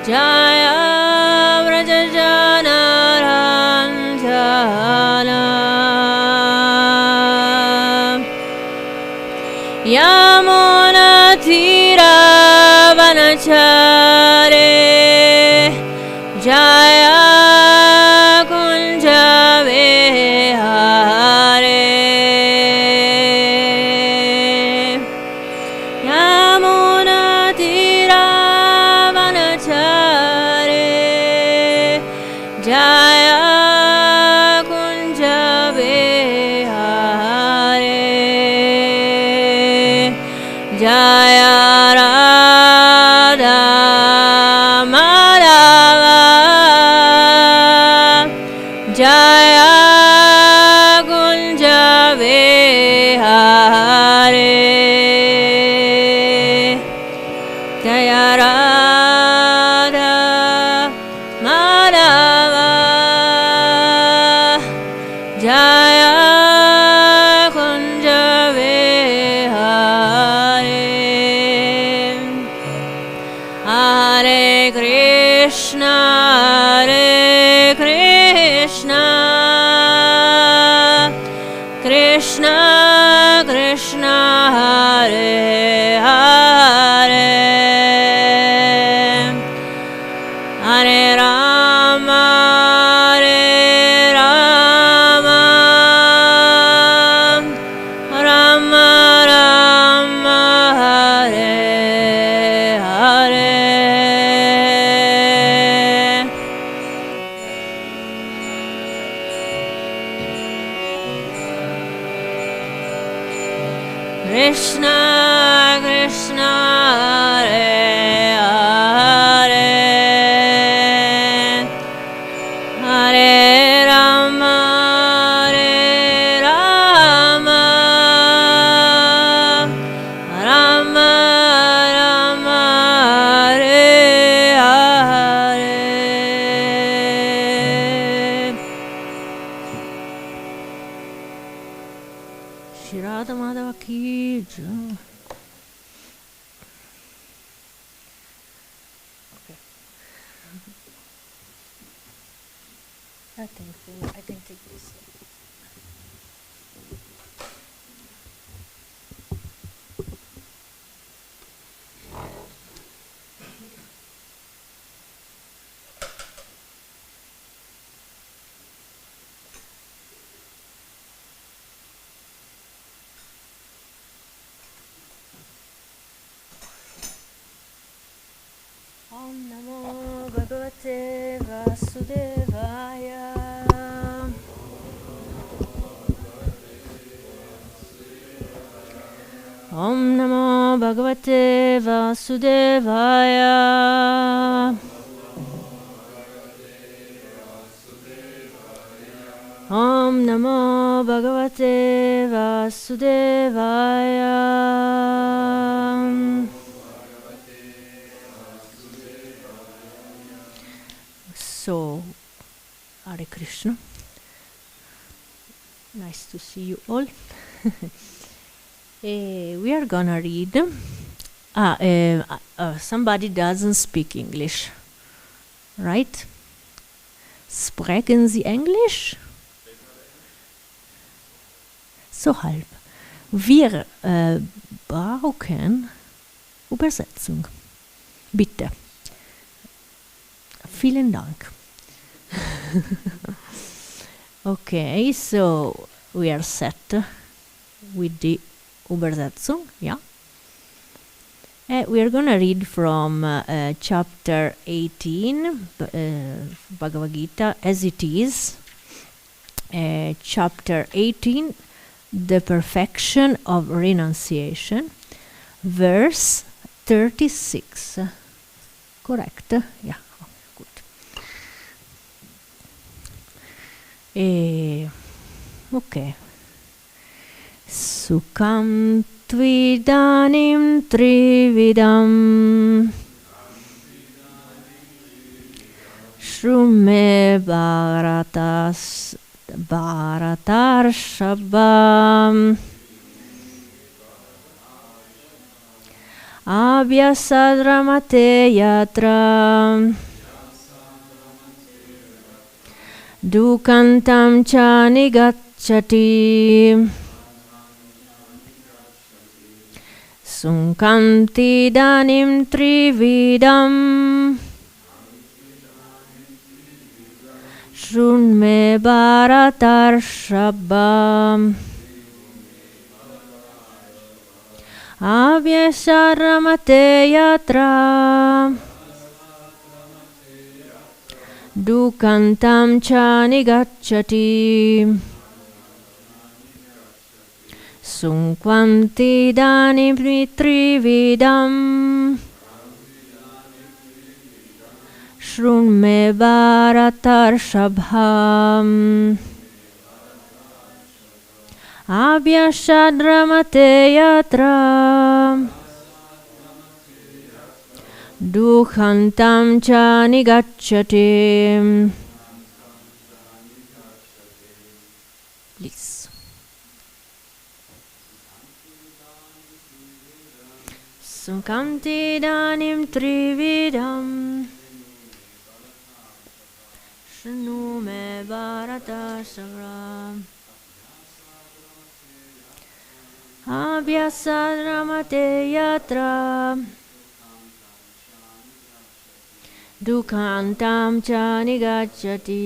Jaya Vrajajanaranjana Yamunatiravanachare Jaya Kunjavihare Yamunatiravanachare Jaya Kunjavihare Jaya Radha Madhava Jaya Kunjavihare Jaya Radha Madhava Jaya Kunjavihare Hare Krishna Krishna Krishna Hare Hare Hare Rama Rama Rama Hare Hare Krishna Krishna Hare Hare Hare Rama Rama Rama Hare Hare Shri Radha Madhava ki jai. Okay. I can take this. Om Namo Bhagavate Vasudevaya. Om Namo Bhagavate Vasudevaya. Om Namo Bhagavate Vasudevaya. So, Hare Krishna. Nice to see you all. We are gonna read. Somebody doesn't speak English, right? Sprechen Sie Englisch? So halb. Wir brauchen Übersetzung. Bitte. Vielen Dank. Okay, so we are set with the Übersetzung, yeah. We are going to read from chapter 18, Bhagavad-gita, as it is. Chapter 18, the perfection of renunciation, verse 36. Correct? Yeah. Okay. Sukham tvidanim trividam Shrume Bharatarshambam Abhyasadramate yatra dukantam cha nigacchati sunkanti danim trividam shrunme bharatarshava Abhyasaramate yatra dukantam cha nigacchati sunkvanti danim trividam shrunme bharatarshava Abhyasadramate yatra dukhantam cha nigacchati. Please. Sunkanti danim trividam shnu me bharatarshava Abhyasadramate yatra dukhantam cha nigacchati.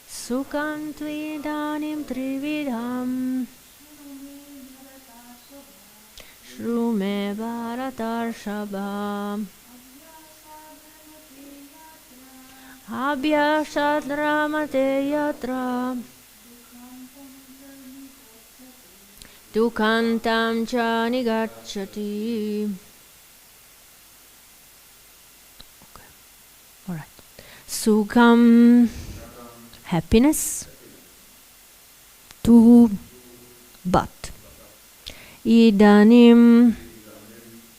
Sukham tvidanim trividham shrume bharatarshava Abhyasadramate yatra dukhantam cha nigacchati. Okay. All right. Sukham, happiness. Tu, but. Idanim,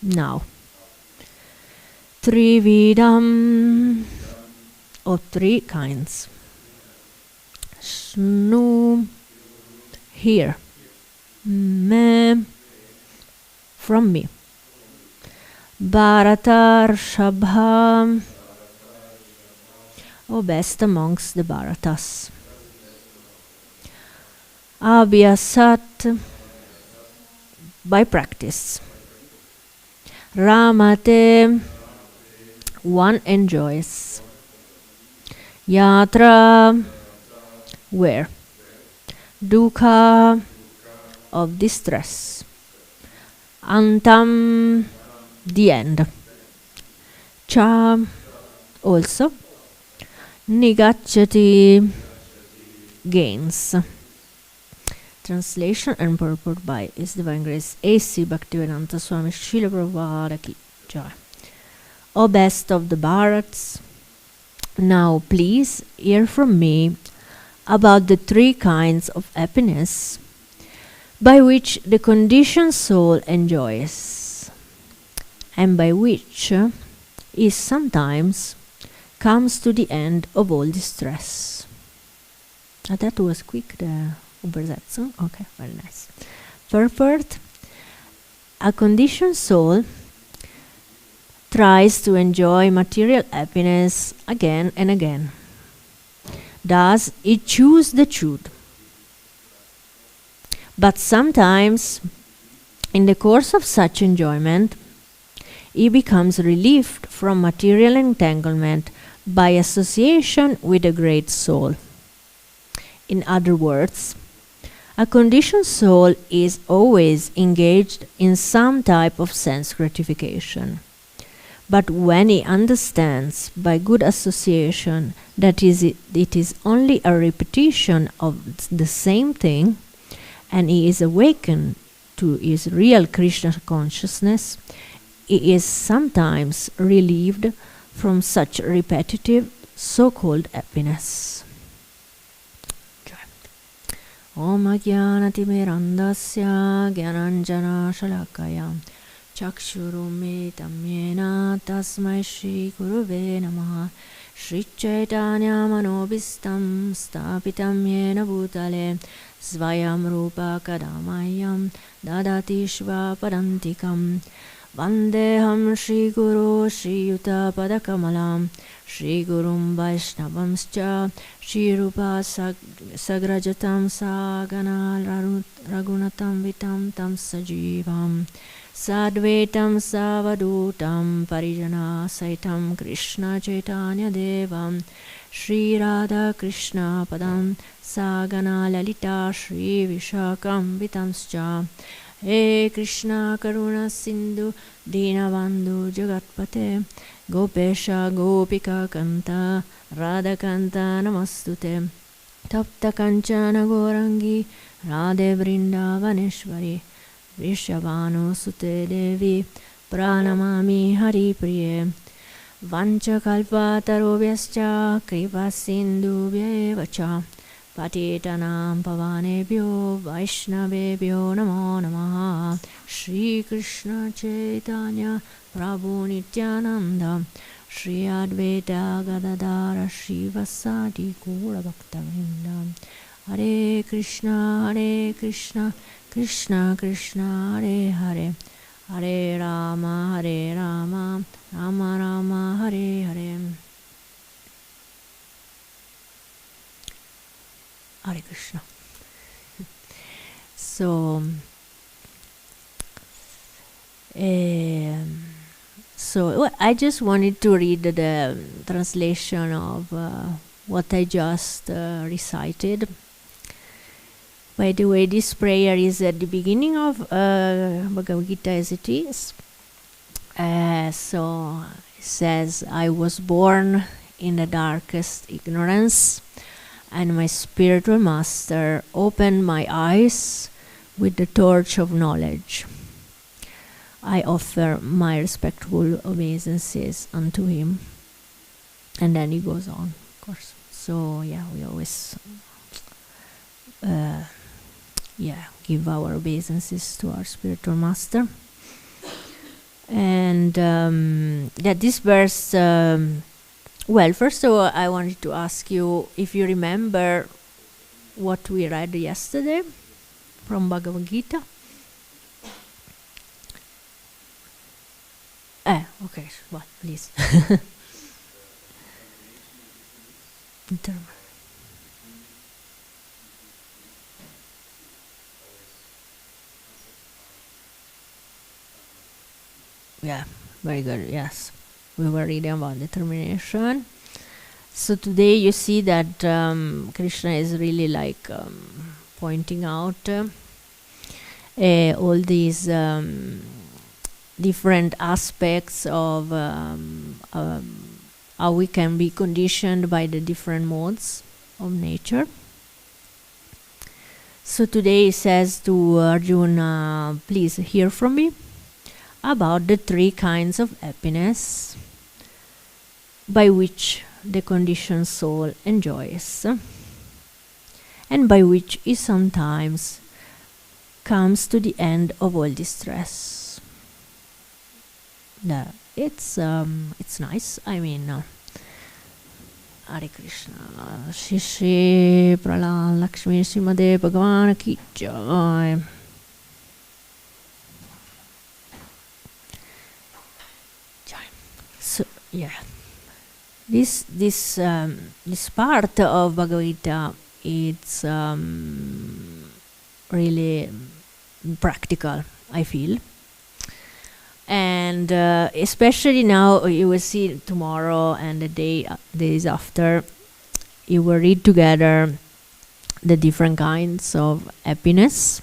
now. Trividam, of three kinds. Shnu, here. Me, from me. Bharatarshava, O best amongst the Bharatas. Abhyasat, by practice. Ramate, one enjoys. Yatra, where? Dukkha, of distress. Antam, the end. Cha, also. Nigacchati, gains. Translation and purport by His Divine Grace A.C. Bhaktivedanta Swami Srila Prabhupada Ki Jai. O best of the Bharats, now please hear from me about the three kinds of happiness by which the conditioned soul enjoys, and by which it sometimes comes to the end of all distress. That was quick, the Übersetzung. Okay, very nice. Purport: a conditioned soul tries to enjoy material happiness again and again. Thus, it chooses the truth. But sometimes, in the course of such enjoyment, he becomes relieved from material entanglement by association with a great soul. In other words, a conditioned soul is always engaged in some type of sense gratification. But when he understands by good association that it is only a repetition of the same thing, and he is awakened to his real Krishna consciousness, he is sometimes relieved from such repetitive so-called happiness. Om Ajnanatimirandasya Gyananjana Shalakaya Chakshurumitam Yena Tasmai Shri Guruve Namaha Shri Chaitanya Manobhistam Stapitam Yena Bhutale Svayam Rupa Kadamayam Dadati Shva Parantikam Vandeham Shri Guru Shri Yuta Padakamalam Shri Gurum Vaishnavamscha Shri Rupa Sagrajatam Sagana Ragunatam Vitam Tam Sajivam Sadvetam Savadutam Parijana Saitam Krishna Chaitanya Devam Shri Radha Krishna Padam Sagana Lalita Shri Vishakam Vitamscha He Krishna Karuna Sindhu Dinabandhu Jagatpate Gopesha Gopika Kanta Radha Kanta Namastute Tapta Kanchana Gorangi Radhe Vrindavaneshwari Vrishabhanu Sute Devi Pranamami Hari Priye Vancha Kalpatarobhyascha Kripa Sindhubhya Evacha Patitanam Pavanebhyo Vaishnavebhyo Namo Namaha Shri Krishna Chaitanya Prabhu Nityananda Shri Advaita Gadadara Shri Vasadi Gaura Bhaktavrinda Hare Krishna Krishna Krishna Hare Hare Hare Rama Rama Rama Hare Hare Hare Krishna. So I just wanted to read the translation of what I just recited. By the way, this prayer is at the beginning of Bhagavad-gita as it is. So it says, I was born in the darkest ignorance, and my spiritual master opened my eyes with the torch of knowledge. I offer my respectful obeisances unto him. And then he goes on, of course. So yeah, we always give our obeisances to our spiritual master. And this verse, well, first of all, I wanted to ask you if you remember what we read yesterday from Bhagavad-gita. Okay, well, please. Yeah, very good, yes. We were reading about determination. So today you see that Krishna is really like pointing out all these different aspects of how we can be conditioned by the different modes of nature. So today he says to Arjuna, please hear from me about the three kinds of happiness by which the conditioned soul enjoys, and by which he sometimes comes to the end of all distress. It's nice. I mean, Hare Krishna. Shri Shri Prahlad Lakshmi Śrīmad Bhagavan Ki Jai. So yeah, this part of Bhagavad-gita, it's really practical, I feel. And especially now, you will see tomorrow and the days after, you will read together the different kinds of happiness,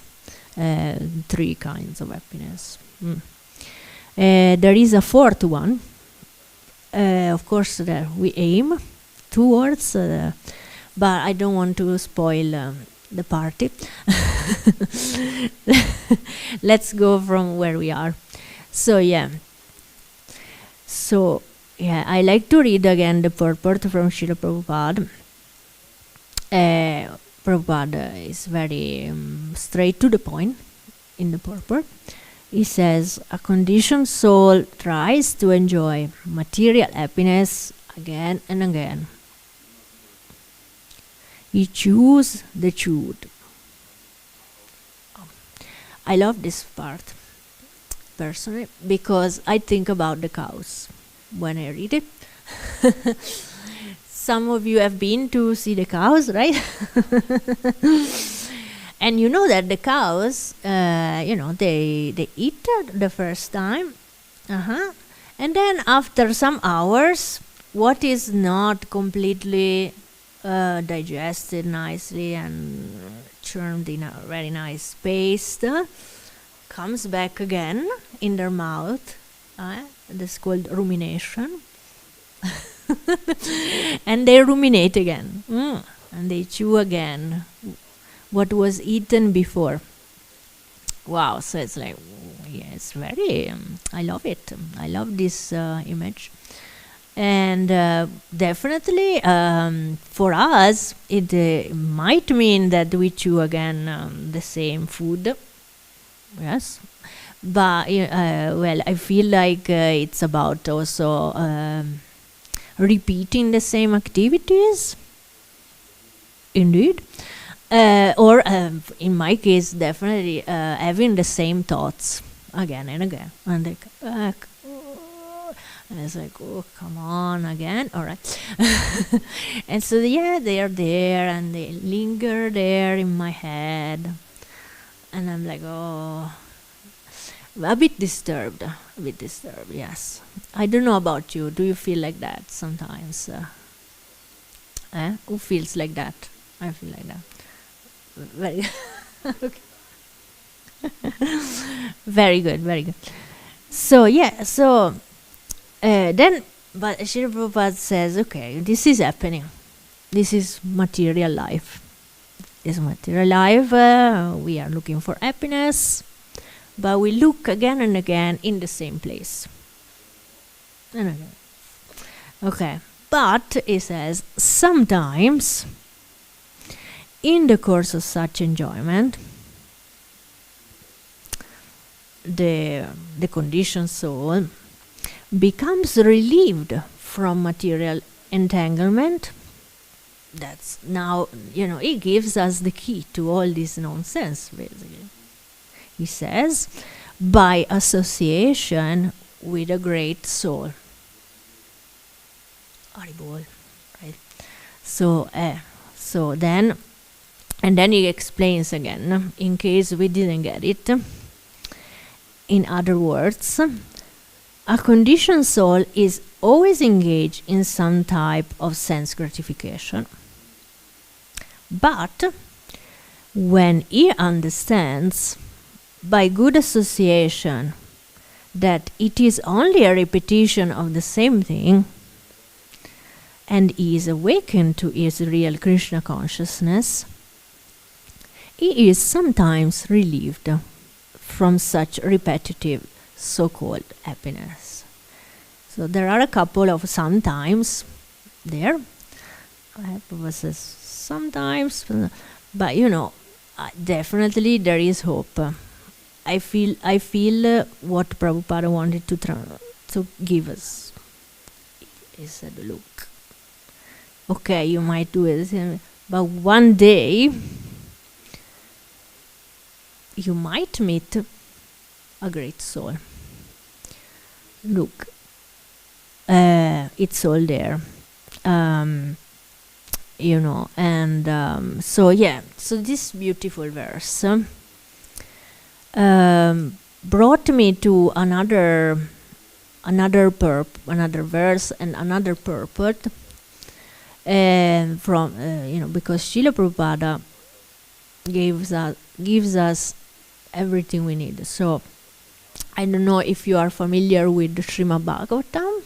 three kinds of happiness. There is a fourth one, of course, that we aim towards, but I don't want to spoil the party. Let's go from where we are. So yeah, I like to read again the purport from Srila Prabhupada. Prabhupada is very straight to the point in the purport. He says, a conditioned soul tries to enjoy material happiness again and again. He chews the chewed. I love this part, personally, because I think about the cows when I read it. Some of you have been to see the cows, right? And you know that the cows, they eat the first time. And then after some hours, what is not completely digested nicely and churned in a very nice paste comes back again in their mouth. That's called rumination. And they ruminate again. And they chew again what was eaten before. Wow, so it's like, it's very, I love it. I love this image. And definitely for us, it might mean that we chew again the same food. Yes. But, well, I feel like it's about also repeating the same activities. Indeed. Or in my case, definitely having the same thoughts again and again. And they come back. And it's like, oh, come on again. All right. And so, yeah, they are there and they linger there in my head. And I'm like, oh, a bit disturbed. Yes. I don't know about you. Do you feel like that sometimes? Who feels like that? I feel like that. Very okay. Very good. So, yeah, then, but Srila Prabhupada says, okay, this is happening. This is material life. This material life, we are looking for happiness, but we look again and again in the same place. And again. Okay, but he says, sometimes, in the course of such enjoyment, the conditioned soul becomes relieved from material entanglement. That's now, he gives us the key to all this nonsense, basically. He says, by association with a great soul. Haribol, right? So then, and then he explains again, in case we didn't get it. In other words, a conditioned soul is always engaged in some type of sense gratification. But when he understands by good association that it is only a repetition of the same thing, and he is awakened to his real Krishna consciousness, he is sometimes relieved from such repetitive so-called happiness. So there are a couple of sometimes there. Versus sometimes, but definitely there is hope. I feel what Prabhupada wanted to give us. He said, look, okay, you might do it, but one day you might meet a great soul. Look, it's all there. So this beautiful verse brought me to another verse and another purport, from because Srila Prabhupada gives us everything we need. So I don't know if you are familiar with the Śrīmad Bhāgavatam,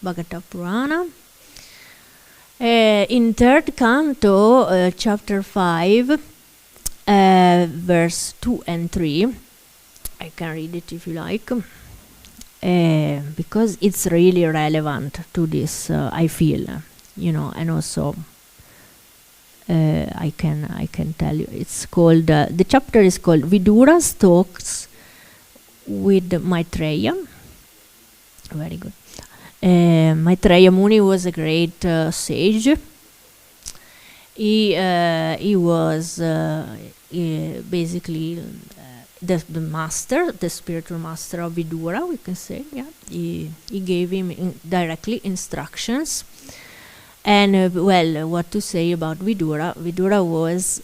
Bhagavata Purana. In third canto, chapter 5, verse 2 and 3, I can read it if you like, because it's really relevant to this, I feel, and also I can tell you. It's called, the chapter is called Vidura's Talks with Maitreya. Very good. Maitreya Muni was a great sage. He was basically the master, the spiritual master of Vidura, we can say. Yeah, he gave him directly instructions. And what to say about Vidura? Vidura was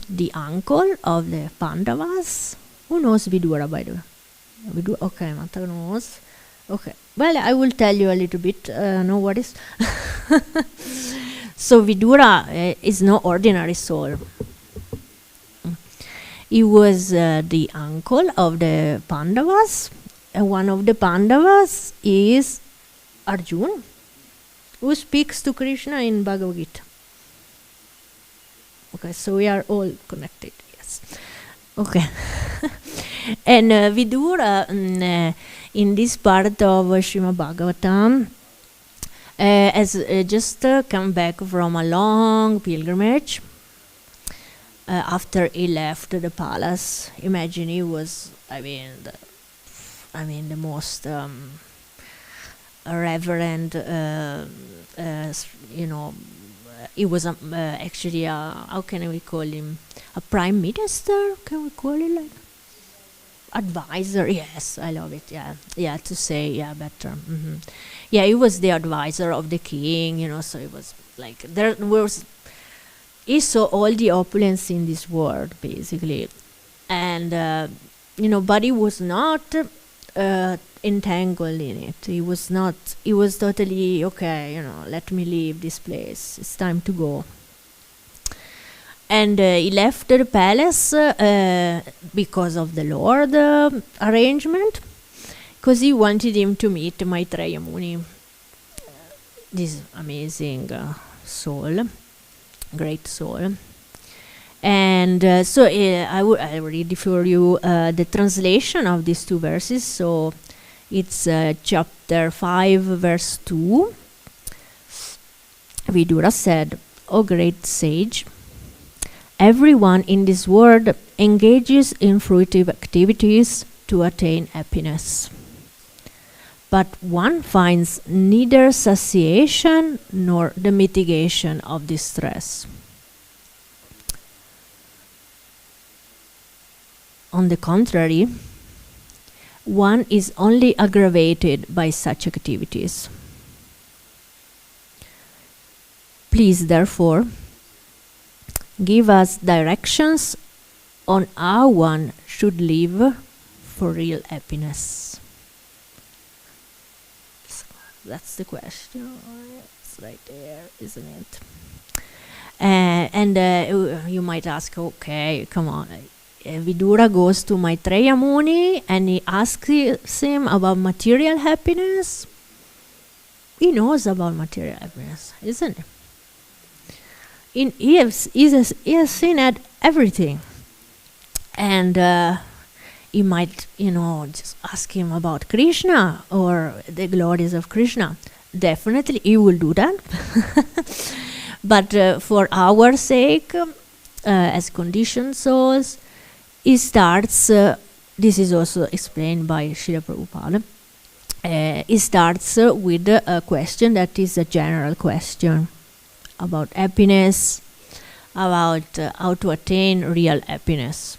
the uncle of the Pandavas. Who knows Vidura, by the way? Vidura, okay, Mata knows. Okay, well, I will tell you a little bit. No worries. So Vidura is no ordinary soul. He was the uncle of the Pandavas, and one of the Pandavas is Arjuna, who speaks to Krishna in Bhāgavad-gita. Okay, so we are all connected, yes. Okay. And Vidura, in this part of Śrīmad Bhāgavatam, has just come back from a long pilgrimage. After he left the palace, imagine he was, the most reverend, he was actually how can we call him? A prime minister? Can we call it like? Advisor, yes, I love it. Yeah, to say, better. Mm-hmm. Yeah, he was the advisor of the king, so it was like he saw all the opulence in this world, basically, and but he was not entangled in it. He was not. He was totally okay. Let me leave this place. It's time to go. And he left the palace because of the Lord arrangement, because he wanted him to meet Maitreya Muni, this amazing soul, great soul. And so I read for you the translation of these two verses. So it's chapter 5, verse 2. Vidura said, "O great sage, everyone in this world engages in fruitive activities to attain happiness. But one finds neither satiation nor the mitigation of distress. On the contrary, one is only aggravated by such activities. Please, therefore, give us directions on how one should live for real happiness." That's the question. It's right there, isn't it? And you might ask, okay, come on. Vidura goes to Maitreya Muni and he asks him about material happiness. He knows about material happiness, isn't it? He has seen at everything. And he might, just ask him about Krishna or the glories of Krishna. Definitely he will do that. But for our sake, as conditioned souls, he starts, this is also explained by Srila Prabhupada, he starts with a question that is a general question about happiness, about how to attain real happiness,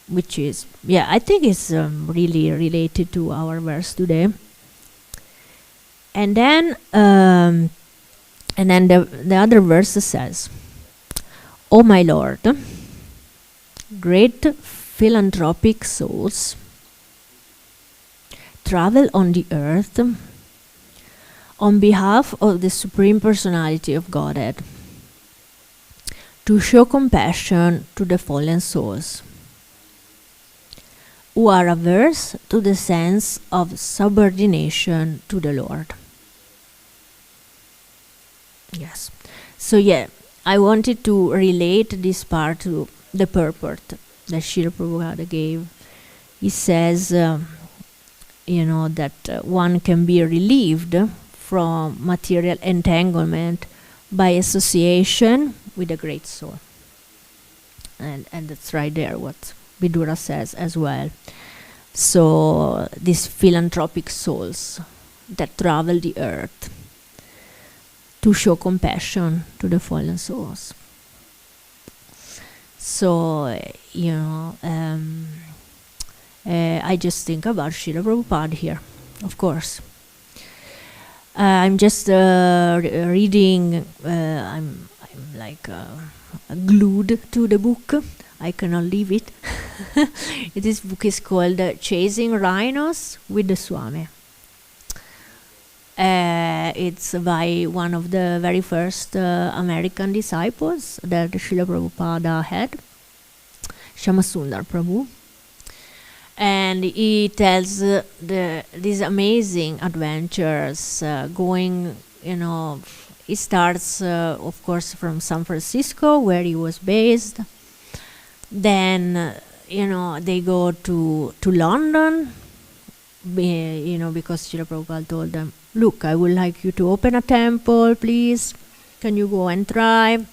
which is, I think it's really related to our verse today. And then the other verse says, "O my Lord, great philanthropic souls travel on the earth on behalf of the Supreme Personality of Godhead to show compassion to the fallen souls who are averse to the sense of subordination to the Lord." Yes. So I wanted to relate this part to the purport that Srila Prabhupada gave. He says, that one can be relieved from material entanglement by association with a great soul. And that's right there what Vidura says as well. So these philanthropic souls, that travel the earth to show compassion to the fallen souls. So, I just think about Srila Prabhupada here, of course. I'm just reading, I'm like glued to the book. I cannot leave it. This book is called Chasing Rhinos with the Swami. It's by one of the very first American disciples that Srila Prabhupada had, Shyamasundar Prabhu. And he tells these amazing adventures going, he starts, of course, from San Francisco, where he was based. Then, they go to London, because Srila Prabhupada told them, look, I would like you to open a temple, please. Can you go and try?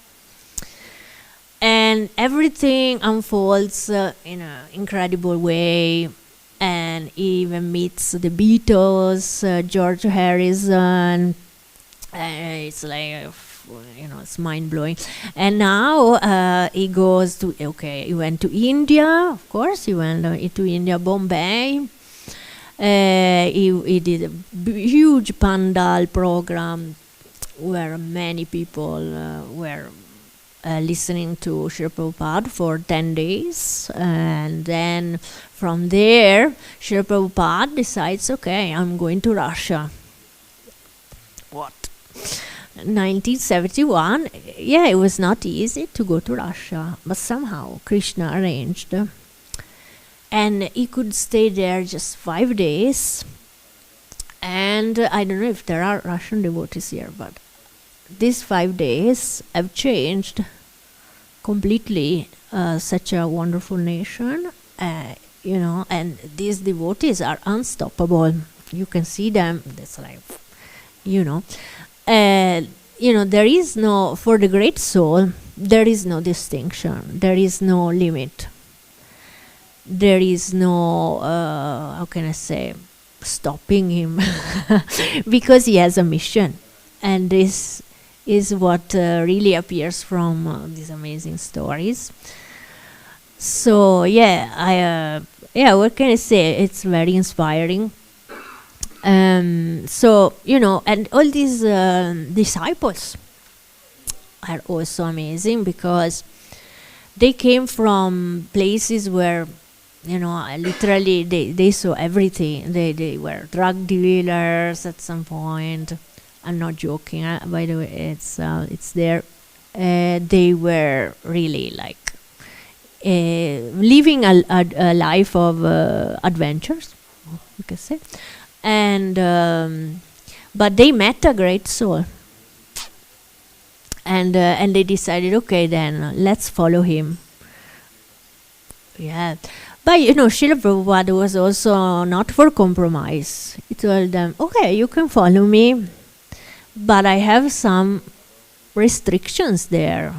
And everything unfolds in an incredible way. And he even meets the Beatles, George Harrison. It's like, it's mind-blowing. And now he goes to, he went to India, of course. He went to India, Bombay. He did a huge Pandal program where many people were listening to Srila Prabhupada for 10 days. And then from there, Srila Prabhupada decides, I'm going to Russia. What? 1971, it was not easy to go to Russia, but somehow Krishna arranged. And he could stay there just 5 days. And I don't know if there are Russian devotees here, but these 5 days have changed completely such a wonderful nation, and these devotees are unstoppable. You can see them, it's like, there is no, for the great soul, there is no distinction, there is no limit. There is no, how can I say, stopping him because he has a mission. And this is what really appears from these amazing stories. So, what can I say? It's very inspiring. So, and all these disciples are also amazing because they came from places where, literally they saw everything. They were drug dealers at some point. I'm not joking, by the way, it's there. They were really like living a life of adventures, you can say. And but they met a great soul. And they decided, then let's follow him. Yeah. But, Srila Prabhupada was also not for compromise. He told them, you can follow me, but I have some restrictions there.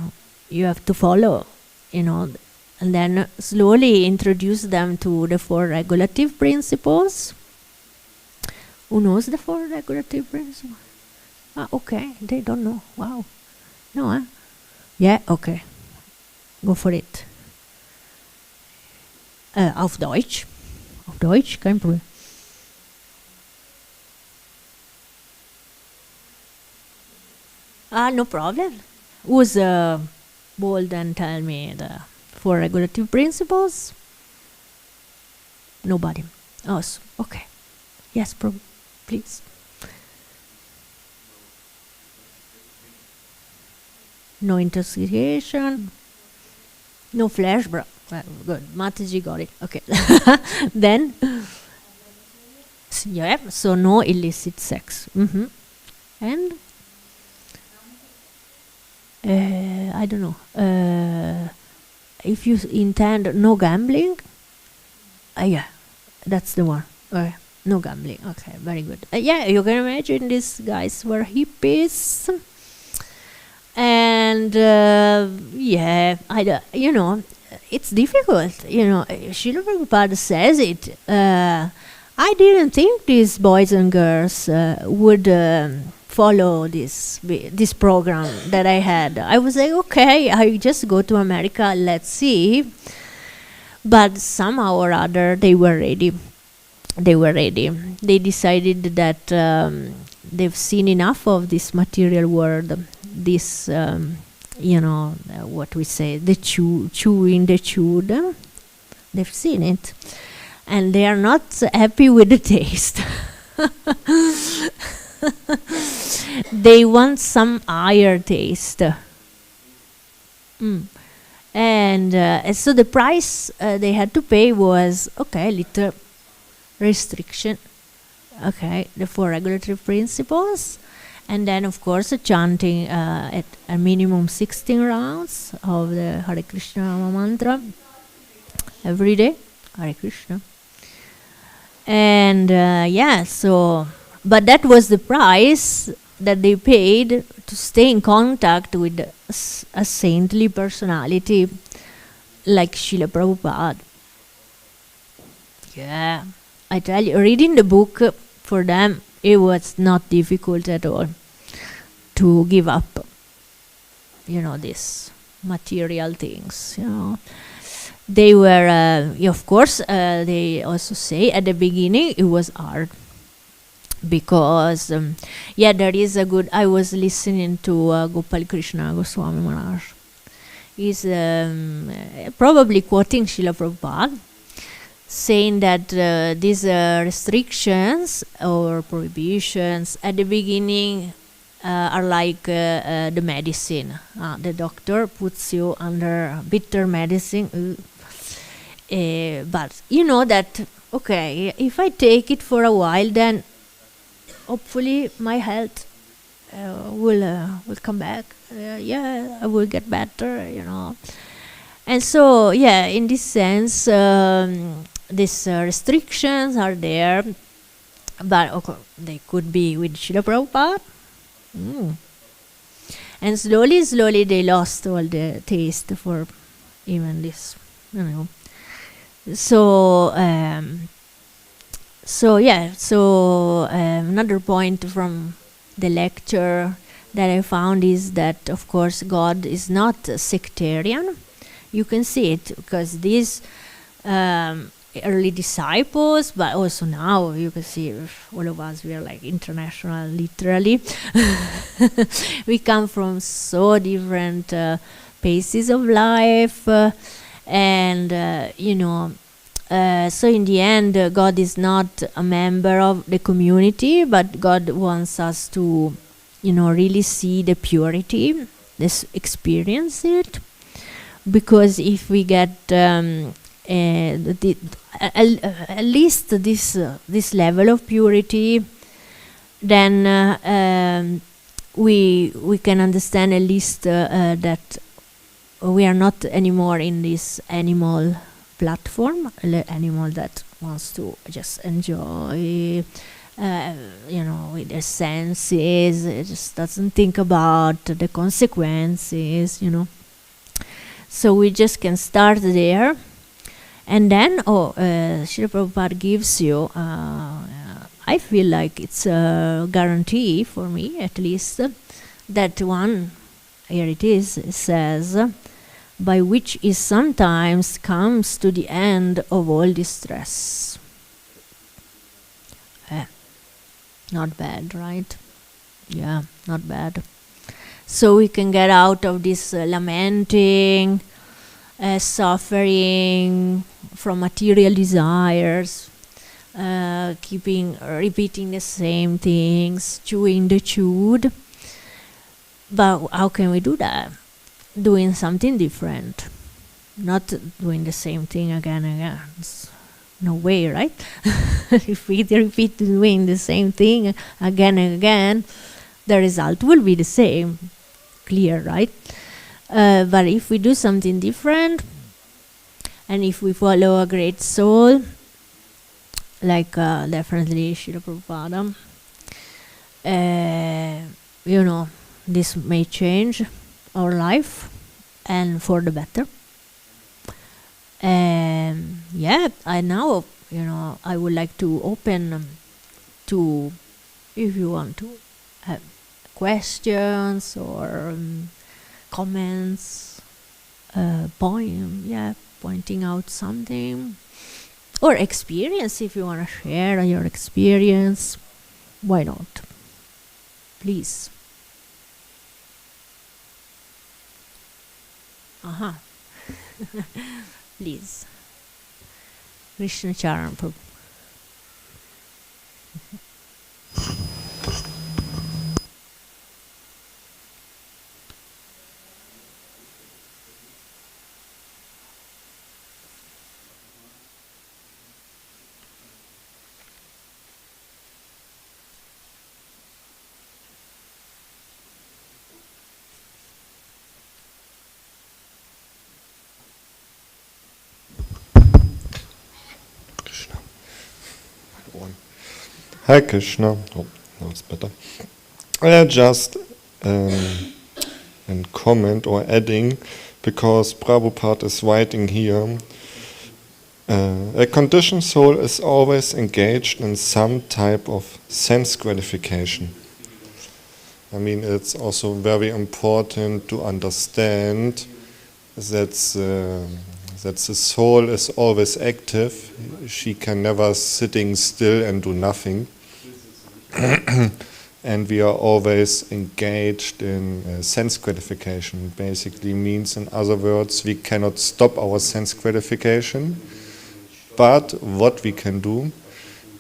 You have to follow, and then slowly introduce them to the 4 regulative principles. Who knows the 4 regulative principles? They don't know. Wow. No, huh? Yeah, okay. Go for it. Auf Deutsch. Auf Deutsch, kein Problem. No problem. Who's bold and tell me the 4 regulative principles? Nobody. Oh, okay. Yes, please. No intoxication. No flesh, bro. Well, good. Mataji got it. Okay. Then, so no illicit sex. Mm-hmm. And I don't know. If you intend no gambling, that's the one. No gambling. Okay, very good. You can imagine these guys were hippies. And it's difficult. Srila Prabhupada says it. I didn't think these boys and girls would follow this program that I had. I was like, okay, I just go to America, let's see. But somehow or other, they were ready. They were ready. They decided that they've seen enough of this material world, this, what we say, the chewing the chewed. They've seen it. And they are not happy with the taste. They want some higher taste. And so the price they had to pay was, okay, little restriction, okay, the 4 regulatory principles, and then of course chanting at a minimum 16 rounds of the Hare Krishna mantra every day, Hare Krishna. And but that was the price that they paid to stay in contact with a saintly personality like Srila Prabhupada. Yeah, I tell you, reading the book for them, it was not difficult at all to give up, these material things, They were, of course, they also say at the beginning it was hard. Because, there is a good, I was listening to Gopal Krishna Goswami Maharaj. He's probably quoting Srila Prabhupada, saying that these restrictions or prohibitions at the beginning are like the medicine. The doctor puts you under bitter medicine. But you know that, okay, if I take it for a while, then hopefully my health will come back. I will get better, And so, in this sense, these restrictions are there, but okay, they could be with Srila Prabhupada. And slowly they lost all the taste for even this, So, another point from the lecture that I found is that, of course, God is not sectarian. You can see it because these early disciples, but also now you can see all of us, we are like international, literally. We come from so different paces of life, so in the end, God is not a member of the community, but God wants us to, really see the purity, experience it. Because if we get at least this level of purity, then we can understand at least that we are not anymore in this animal platform, animal that wants to just enjoy, with their senses. It just doesn't think about the consequences, So we just can start there, and then Srila Prabhupada gives you. I feel like it's a guarantee for me, at least, that one. Here it is. It says, by which is sometimes comes to the end of all distress. Not bad, right? Yeah, not bad. So we can get out of this lamenting, suffering from material desires, repeating the same things, chewing the chewed. But how can we do that? Doing something different, not doing the same thing again and again. No way, right? If we repeat doing the same thing again and again, the result will be the same. Clear, right? But if we do something different, and if we follow a great soul, like definitely Srila Prabhupada, this may change our life, and for the better. I now, I would like to open to, if you want to have questions or comments, pointing out something, or experience, if you want to share your experience, why not? Please. Please. Krishna Charan Prabhu. Hi Krishna. Oh, now it's better. Just a comment or adding, because Prabhupada is writing here, a conditioned soul is always engaged in some type of sense gratification. I mean, it's also very important to understand that the soul is always active. She can never sitting still and do nothing. And we are always engaged in sense gratification. Basically means, in other words, we cannot stop our sense gratification. But what we can do,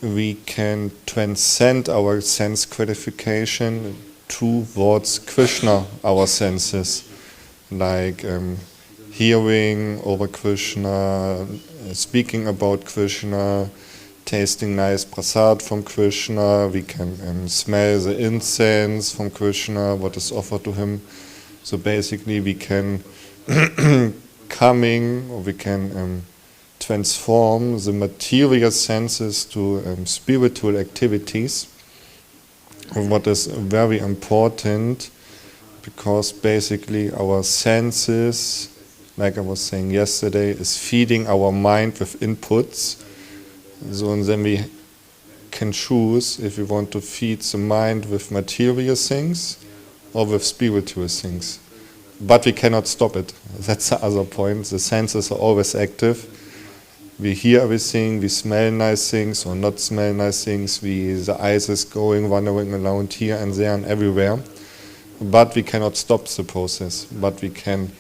we can transcend our sense gratification towards Krishna, our senses, like hearing over Krishna, speaking about Krishna, tasting nice prasad from Krishna. We can smell the incense from Krishna, what is offered to him. So basically we can transform the material senses to spiritual activities. And what is very important, because basically our senses, like I was saying yesterday, is feeding our mind with inputs. So and then we can choose if we want to feed the mind with material things or with spiritual things. But we cannot stop it. That's the other point. The senses are always active. We hear everything, we smell nice things or not smell nice things. The eyes is going, wandering around here and there and everywhere. But we cannot stop the process. But we can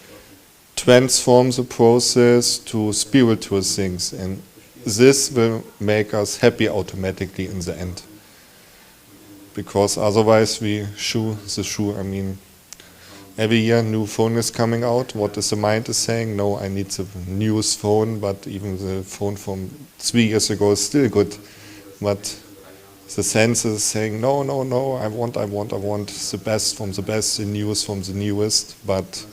transform the process to spiritual things. And this will make us happy automatically in the end. Because otherwise we shoe the shoe. I mean, every year new phone is coming out. What is the mind is saying? No, I need the newest phone, but even the phone from 3 years ago is still good. But the sense is saying, no, I want the best from the best, the newest from the newest. But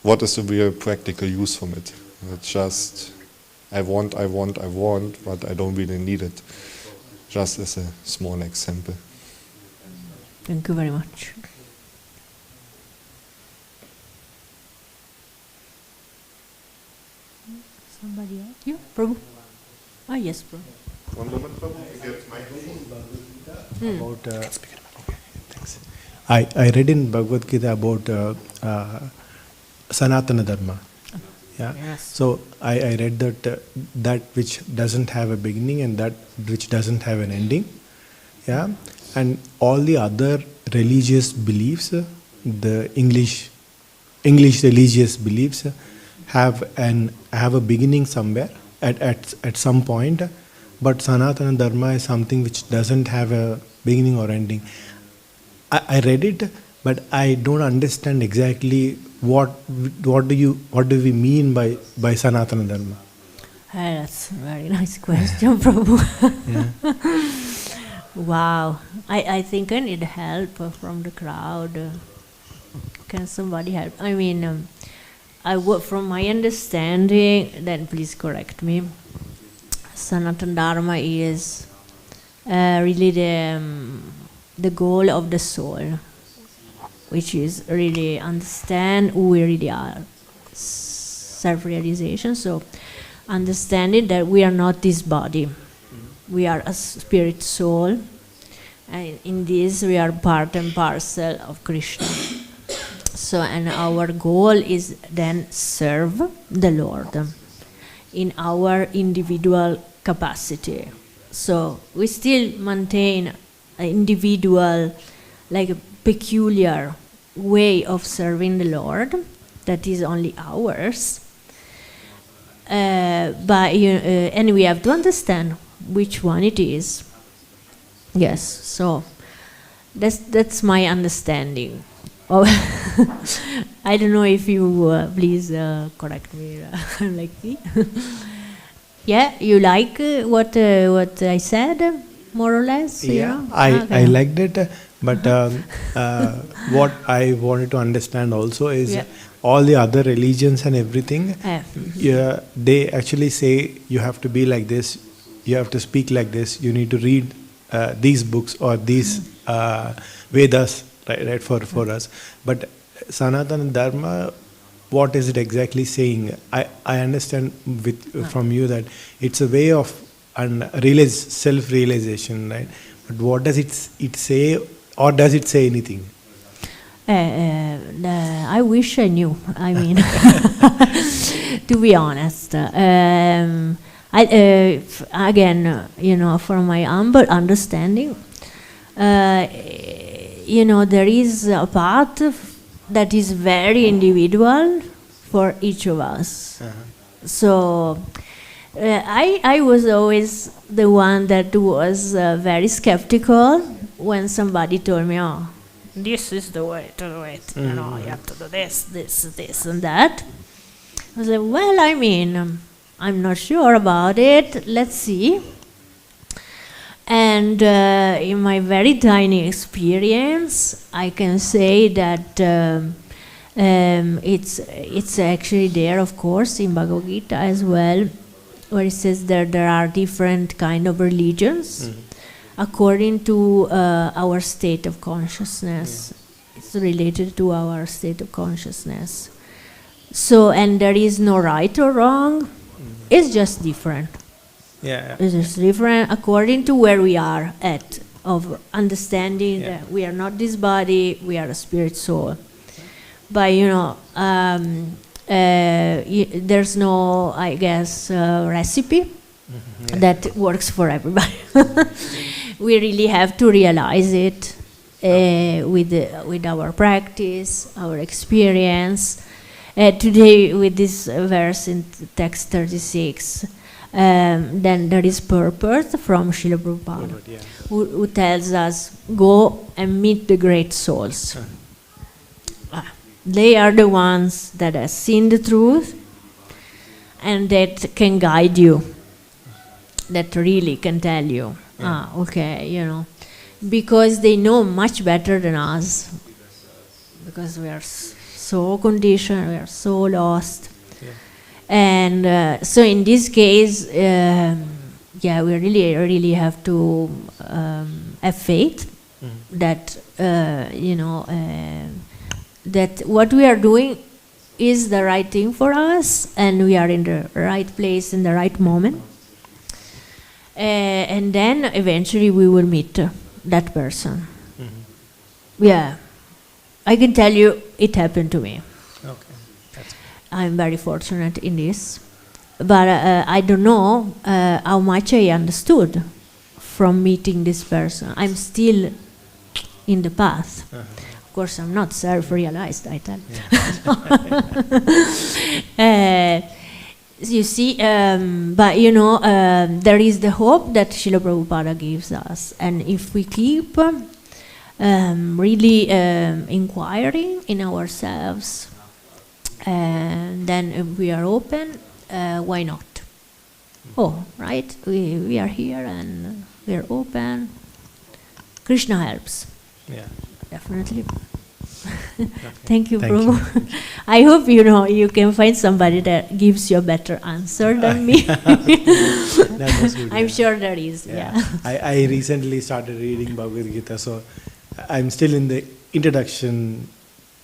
what is the real practical use from it? It's just, I want, but I don't really need it. Just as a small example. Thank you very much. Somebody else? You, Prabhu? Ah, yes, Prabhu. 1 moment, Prabhu. I get microphone. About, thanks. I read in Bhāgavad-gita about Sanatana Dharma. Yeah. Yes. So I read that that which doesn't have a beginning and that which doesn't have an ending. Yeah. And all the other religious beliefs, the English religious beliefs, have a beginning somewhere at some point, but Sanatana Dharma is something which doesn't have a beginning or ending. I read it, but I don't understand exactly what do we mean by Sanatana Dharma. That's a very nice question, Prabhu. Yeah. Wow. I think I need help from the crowd. Can somebody help? I mean, from my understanding, then please correct me, Sanatana Dharma is really the goal of the soul, which is really understand who we really are, self-realization. So understanding that we are not this body. We are a spirit soul, and in this we are part and parcel of Krishna. So, and our goal is then serve the Lord in our individual capacity. So we still maintain an individual, like a peculiar way of serving the Lord that is only ours. And we have to understand which one it is. Yes, so that's my understanding. Oh, I don't know if you please correct me like me. Yeah, you like what I said, more or less? Yeah, Yeah? I liked it, but what I wanted to understand also is all the other religions and everything, they actually say you have to be like this, you have to speak like this, you need to read these books or these Vedas, right for us. But Sanatana Dharma, what is it exactly saying? I understand from you that it's a way of self-realization, right? But what does it say, or does it say anything? I wish I knew. I mean, to be honest, again, from my humble understanding, there is a path that is very individual for each of us. So I was always the one that was very skeptical when somebody told me, "Oh, this is the way to do it. You have to do this, and that." I was like, "Well, I mean, I'm not sure about it. Let's see." And in my very tiny experience, I can say that it's actually there, of course, in Bhāgavad-gita as well, where it says that there are different kind of religions according to our state of consciousness. It's related to our state of consciousness. So, and there is no right or wrong. It's just different. Yeah. It's just different according to where we are at, of understanding that we are not this body, we are a spirit soul. But there's no, I guess, recipe that works for everybody. We really have to realize it with our practice, our experience. Today, with this verse in text 36, then there is purpose from Srila Prabhupada, who tells us, go and meet the great souls. They are the ones that have seen the truth and that can guide you, that really can tell you, because they know much better than us, because we are so conditioned, we are so lost. And so in this case, we really have to have faith that, that what we are doing is the right thing for us, and we are in the right place in the right moment. And then eventually we will meet that person. Yeah, I can tell you it happened to me. I'm very fortunate in this, but I don't know how much I understood from meeting this person. I'm still in the path. Of course, I'm not self-realized, I tell you. You see, but there is the hope that Srila Prabhupada gives us, and if we keep really inquiring in ourselves, and then if we are open, why not? Oh, right, we are here and we are open. Krishna helps. Yeah. Definitely. Thank you, Prabhu. I hope you can find somebody that gives you a better answer than me. That was good. I'm sure there is. Yeah. I recently started reading Bhāgavad-gita, so I'm still in the introduction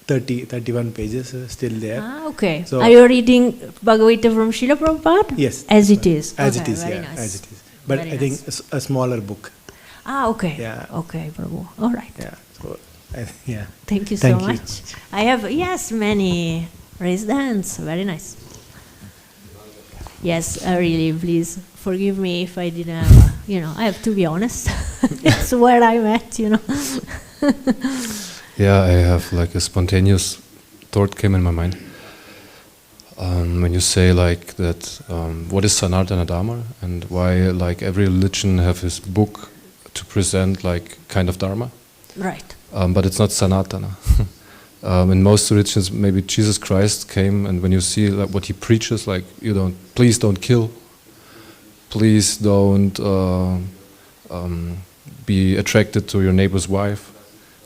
31 pages still there. Okay. So- Are you reading Bhagavad-gita from Srila Prabhupada? Yes. As it is. As Okay, it is, very yeah, nice. as it is. But Very I think nice. a smaller book. Okay. Yeah. Okay, Prabhu. All right. Yeah. So, yeah. Thank you Thank so you. much. I have, yes, many raised hands. Very nice. Yes, really, please forgive me if I didn't have, I have to be honest. It's where I'm at, Yeah, I have like a spontaneous thought came in my mind. When you say like that, what is Sanatana Dharma and why like every religion have his book to present like kind of Dharma, Right. but it's not Sanatana. In most religions, maybe Jesus Christ came, and when you see like what he preaches, like please don't kill, please don't be attracted to your neighbor's wife,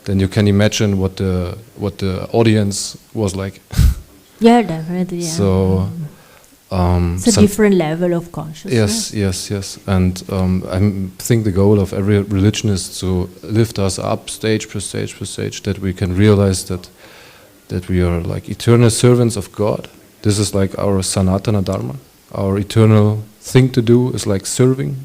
then you can imagine what the audience was like. Yeah, definitely. Yeah. So it's a different level of consciousness. yes, and I think the goal of every religion is to lift us up stage per stage per stage, that we can realize that we are like eternal servants of God. This is like our Sanatana Dharma. Our eternal thing to do is like serving.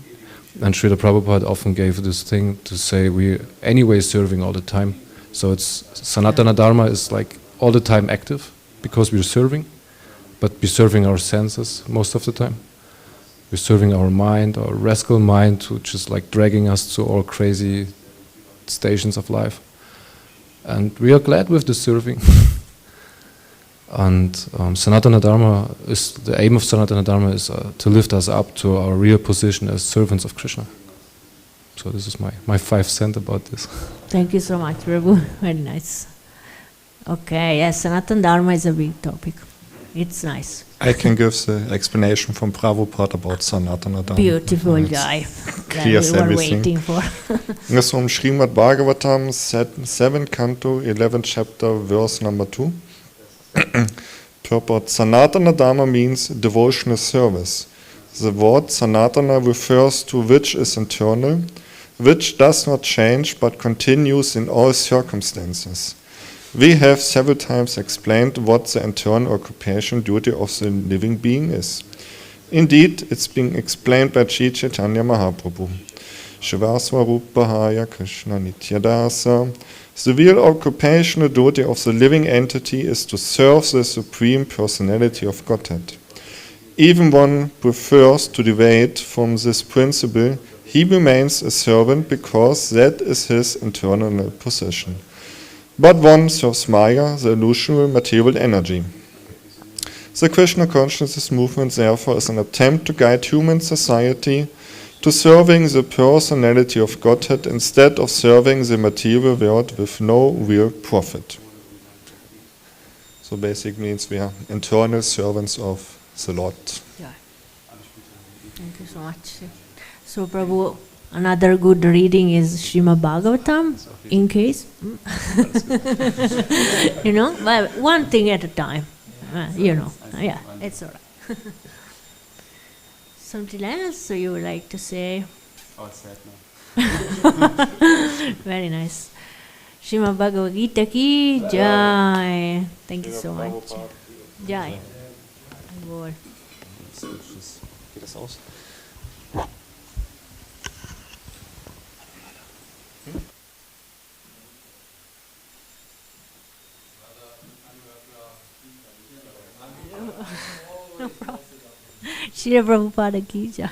And Srila Prabhupada often gave this thing to say we anyway serving all the time. So it's Sanatana Dharma is like all the time active because we're serving, but we're serving our senses most of the time. We're serving our mind, our rascal mind, which is like dragging us to all crazy stations of life. And we are glad with the serving. And Sanatana Dharma is, the aim of Sanatana Dharma is to lift us up to our real position as servants of Krishna. So this is my 5 cents about this. Thank you so much, Prabhu. Very nice. Okay, yes, Sanatana Dharma is a big topic. It's nice. I can give the explanation from Prabhupada about Sanatana Dharma. Beautiful It's guy that clears we were everything. waiting for. It's from Śrīmad Bhāgavatam, 7th canto, 11th chapter, verse number 2. Purport: Sanatana Dharma means devotional service. The word Sanatana refers to which is eternal, which does not change but continues in all circumstances. We have several times explained what the internal occupation duty of the living being is. Indeed, it's being explained by Sri Chaitanya Mahaprabhu. Shivasvarupahaya Krishna Nityadasa. The real occupational duty of the living entity is to serve the Supreme Personality of Godhead. Even one prefers to deviate from this principle, he remains a servant because that is his internal position. But one serves Maya, the illusory material energy. The Krishna consciousness movement, therefore, is an attempt to guide human society to serving the personality of Godhead instead of serving the material world with no real profit. So basically means we are internal servants of the Lord. Yeah. Thank you so much. So, Prabhu, another good reading is Śrīmad Bhāgavatam, in case. But one thing at a time. Yeah, it's all right. Something else so you would like to say? Oh, it's sad now. Very nice. Śrīmad Bhāgavad-gita ki jai. Thank you so much. Jai. Wohl. Geht das aus? No problem. Srila Prabhupada ki jai.